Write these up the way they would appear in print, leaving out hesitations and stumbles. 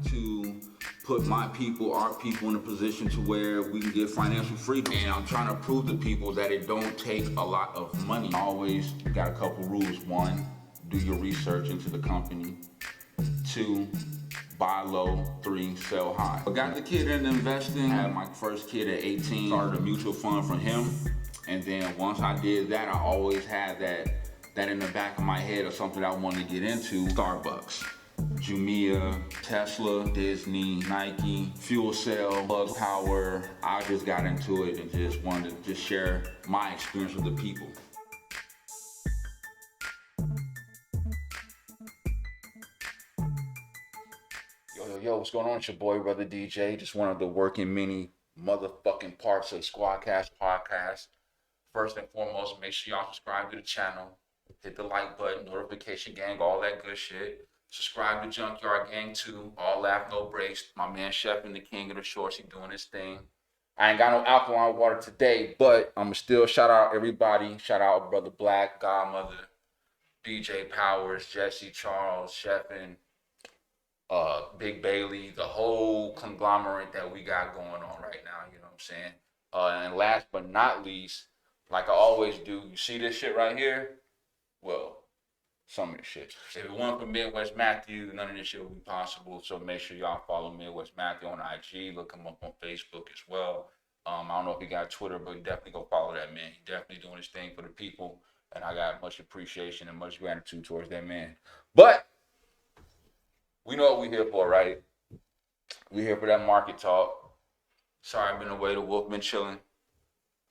trying to put my people, our people, in a position to where we can get financial freedom. And I'm trying to prove to people that it don't take a lot of money. I always got a couple rules. One, do your research into the company. Two, buy low. Three, sell high. I got the kid in investing. I had my first kid at 18. Started a mutual fund from him. And then once I did that, I always had that in the back of my head of something I wanted to get into. Starbucks, Jumia, Tesla, Disney, Nike, fuel cell, plug power. I just got into it and just wanted to just share my experience with the people. Yo, what's going on? It's your boy, Brother DJ. Just one of the working many motherfucking parts of Squadcast Podcast. First and foremost, make sure y'all subscribe to the channel. Hit the like button, notification gang, all that good shit. Subscribe to Junkyard Gang too. All laugh, no breaks. My man Chef and the King of the Shorts, he doing his thing. I ain't got no alkaline water today, but I'ma still shout out everybody. Shout out Brother Black, Godmother, BJ Powers, Jesse Charles, Chef and Big Bailey, the whole conglomerate that we got going on right now, you know what I'm saying? And last but not least, like I always do, you see this shit right here? Well, some of the shit. If it weren't for Midwest Matthew, none of this shit would be possible. So make sure y'all follow Midwest Matthew on IG. Look him up on Facebook as well. I don't know if he got Twitter, but definitely go follow that man. He definitely doing his thing for the people. And I got much appreciation and much gratitude towards that man. But we know what we're here for, right? We're here for that market talk. Sorry I've been away. The wolf been chilling.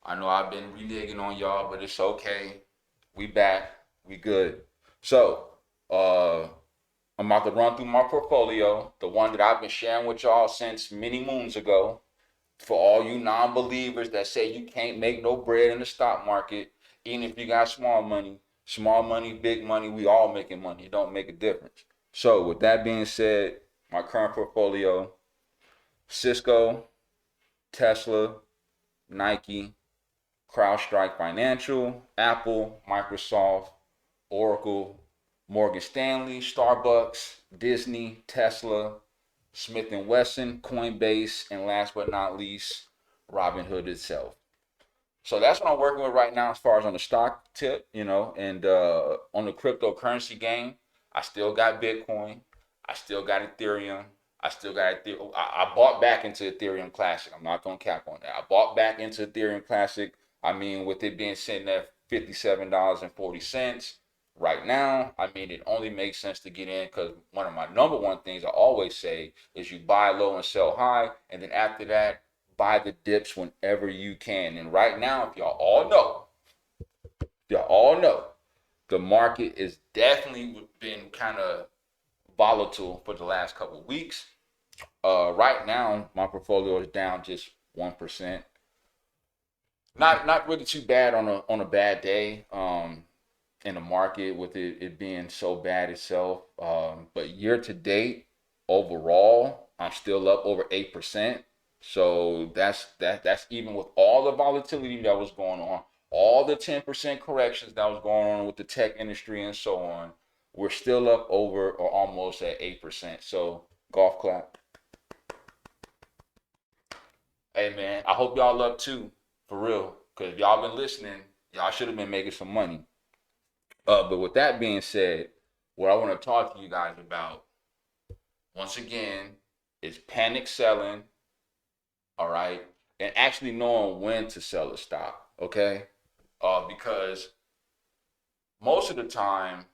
I know I've been reneging on y'all, but it's okay. We back. We good. So, I'm about to run through my portfolio, the one that I've been sharing with y'all since many moons ago. For all you non-believers that say you can't make no bread in the stock market, even if you got small money, big money, we all making money. It don't make a difference. So, with that being said, my current portfolio, Cisco, Tesla, Nike, CrowdStrike Financial, Apple, Microsoft, Oracle, Morgan Stanley, Starbucks, Disney, Tesla, Smith & Wesson, COINBASE, and last but not least, Robinhood itself. So that's what I'm working with right now as far as on the stock tip, you know, and on the cryptocurrency game, I still got Bitcoin, I still got Ethereum, I bought back into Ethereum Classic. I'm not going to cap on that. I bought back into Ethereum Classic. I mean, with it being sitting at $57.40 right now, I mean, it only makes sense to get in because one of my number one things I always say is you buy low and sell high. And then after that, buy the dips whenever you can. And right now, if y'all all know, the market is definitely been kind of volatile for the last couple of weeks. Right now, my portfolio is down just 1%. Not really too bad on a bad day in the market with it being so bad itself. But year to date, overall, I'm still up over 8%. So that's even with all the volatility that was going on, all the 10% corrections that was going on with the tech industry and so on. We're still up over or almost at 8%. So golf clap. Hey man, I hope y'all up too, for real. Because if y'all been listening, y'all should have been making some money. But with that being said, what I want to talk to you guys about, once again, is panic selling, all right? And actually knowing when to sell a stock, okay? Because most of the time,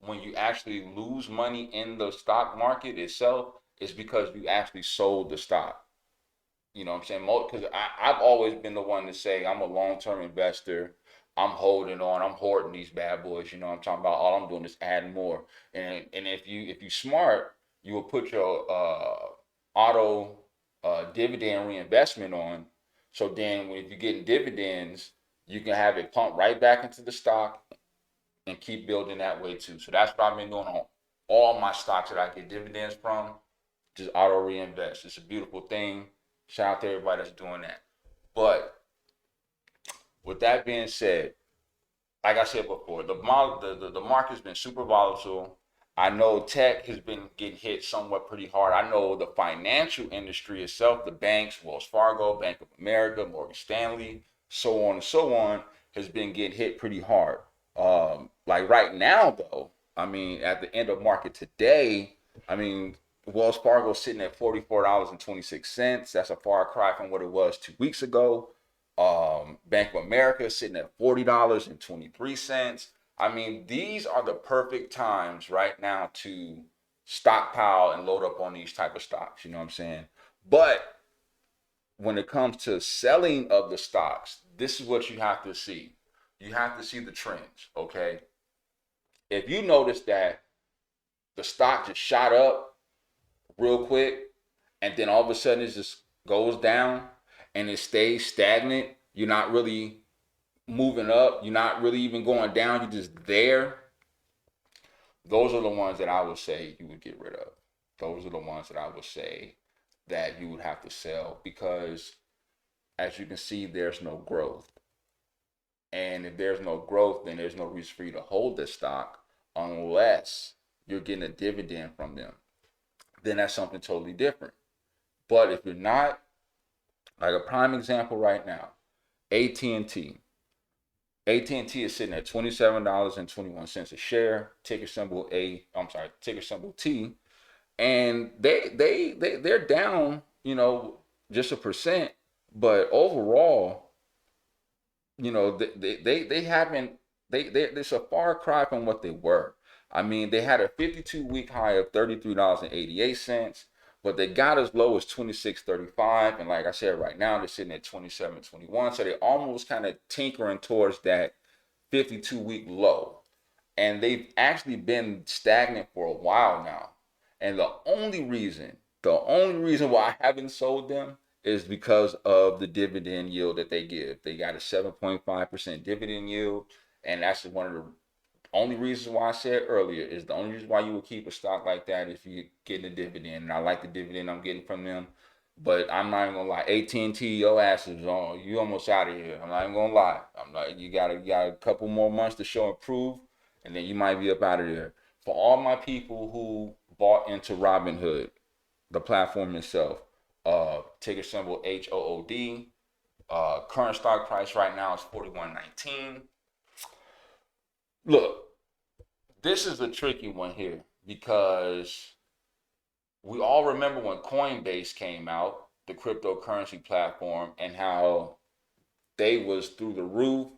when you actually lose money in the stock market itself, it's because you actually sold the stock. You know what I'm saying? Because I've always been the one to say I'm a long-term investor. I'm holding on. I'm hoarding these bad boys. You know what I'm talking about? All I'm doing is adding more. And if you smart, you will put your auto dividend reinvestment on. So then if you're getting dividends, you can have it pump right back into the stock and keep building that way too. So that's what I've been doing on all my stocks that I get dividends from. Just auto reinvest. It's a beautiful thing. Shout out to everybody that's doing that. But with that being said, like I said before, the market's been super volatile. I know tech has been getting hit somewhat pretty hard. I know the financial industry itself, the banks, Wells Fargo, Bank of America, Morgan Stanley, so on and so on, has been getting hit pretty hard. Like right now, though, I mean, at the end of market today, I mean, Wells Fargo sitting at $44.26. That's a far cry from what it was 2 weeks ago. Bank of America sitting at $40.23. I mean, these are the perfect times right now to stockpile and load up on these type of stocks. You know what I'm saying? But when it comes to selling of the stocks, this is what you have to see. You have to see the trends, okay? If you notice that the stock just shot up real quick and then all of a sudden it just goes down and it stays stagnant, you're not really moving up, you're not really even going down, you're just there. Those are the ones that I would say you would get rid of. Those are the ones that I would say that you would have to sell because, as you can see, there's no growth. And if there's no growth, then there's no reason for you to hold this stock unless you're getting a dividend from them. Then that's something totally different. But if you're not, like a prime example right now, AT&T. AT&T is sitting at $27.21 a share, ticker symbol ticker symbol T, and they're down, just 1%, but overall, they haven't it's a far cry from what they were. I mean, they had a 52-week high of $33.88, but they got as low as $26.35, and like I said, right now they're sitting at $27.21, so they're almost kind of tinkering towards that 52-week low, and they've actually been stagnant for a while now. And the only reason why I haven't sold them is because of the dividend yield that they give. They got a 7.5% dividend yield, and that's one of the only reasons why I said earlier is the only reason why you would keep a stock like that if you're getting a dividend. And I like the dividend I'm getting from them. But I'm not even gonna lie, AT&T, your ass is on. You almost out of here. I'm not even gonna lie. I'm like, you got a couple more months to show improve, and then you might be up out of there. For all my people who bought into Robinhood, the platform itself, ticker symbol HOOD. Current stock price right now is $41.19. Look, this is a tricky one here because we all remember when Coinbase came out, the cryptocurrency platform, and how they was through the roof.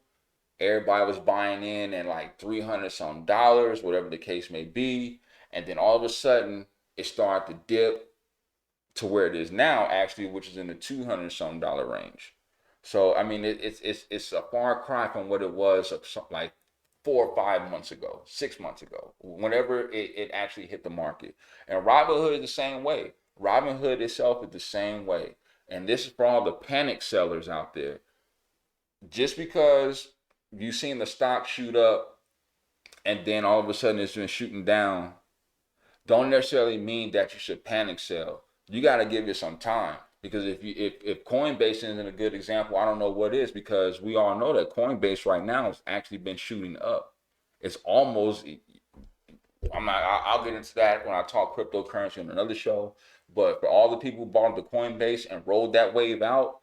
Everybody was buying in at like 300 some dollars, whatever the case may be. And then all of a sudden it started to dip to where it is now, actually, which is in the 200 some dollar range. So I mean, it's a far cry from what it was like 4 or 5 months ago, 6 months ago, whenever it actually hit the market. And Robinhood is the same way. Robinhood itself is the same way. And this is for all the panic sellers out there. Just because you've seen the stock shoot up and then all of a sudden it's been shooting down, don't necessarily mean that you should panic sell. You got to give it some time. Because if Coinbase isn't a good example, I don't know what is, because we all know that Coinbase right now has actually been shooting up. It's almost, I'll get into that when I talk cryptocurrency on another show. But for all the people who bought the Coinbase and rolled that wave out,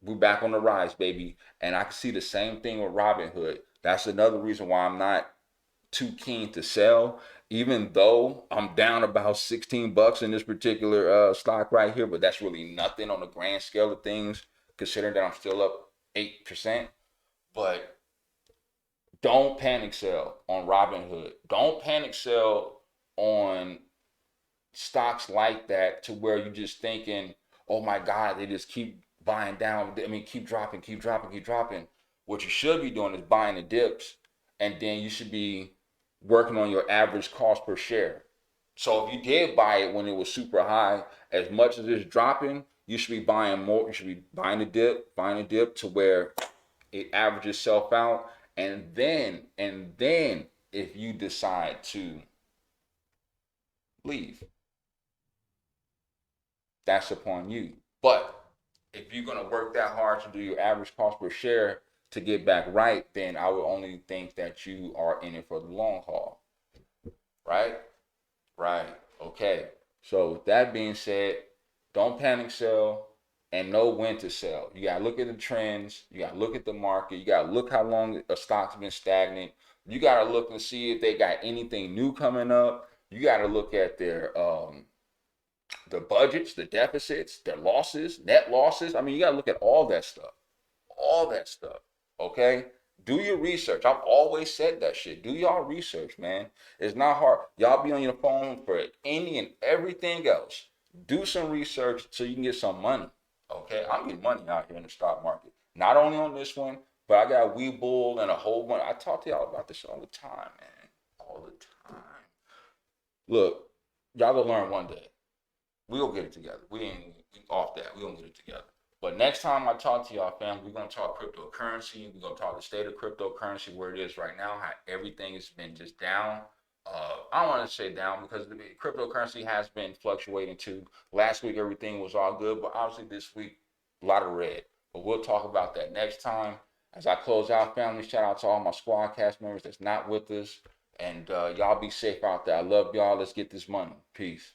we're back on the rise, baby. And I can see the same thing with Robinhood. That's another reason why I'm not too keen to sell, even though I'm down about $16 in this particular stock right here, but that's really nothing on the grand scale of things, considering that I'm still up 8%. But don't panic sell on Robinhood. Don't panic sell on stocks like that to where you're just thinking, oh my God, they just keep buying down. I mean, keep dropping, keep dropping, keep dropping. What you should be doing is buying the dips, and then you should be working on your average cost per share. So if you did buy it when it was super high, as much as it's dropping, you should be buying more. You should be buying a dip to where it averages itself out. And then if you decide to leave, that's upon you. But if you're going to work that hard to do your average cost per share to get back right, then I would only think that you are in it for the long haul. right? Right. Okay. So with that being said, don't panic sell and know when to sell. You gotta look at the trends. You gotta look at the market. You gotta look how long a stock's been stagnant. You gotta look and see if they got anything new coming up. You gotta look at their budgets, the deficits, their losses, net losses. I mean, you gotta look at all that stuff. All that stuff. Okay? Do your research. I've always said that shit. Do y'all research, man. It's not hard. Y'all be on your phone for any and everything else. Do some research so you can get some money. Okay? I'm getting money out here in the stock market. Not only on this one, but I got WEBULL and a whole bunch. I talk to y'all about this all the time, man. All the time. Look, y'all gonna learn one day. We'll get it together. We ain't off that. We gonna get it together. But next time I talk to y'all, family, we're gonna talk cryptocurrency. We're gonna talk the state of cryptocurrency, where it is right now, how everything has been just down. I don't want to say down because the cryptocurrency has been fluctuating too. Last week everything was all good, but obviously this week a lot of red. But we'll talk about that next time. As I close out, family, shout out to all my squad cast members that's not with us, and y'all be safe out there. I love y'all. Let's get this money. Peace.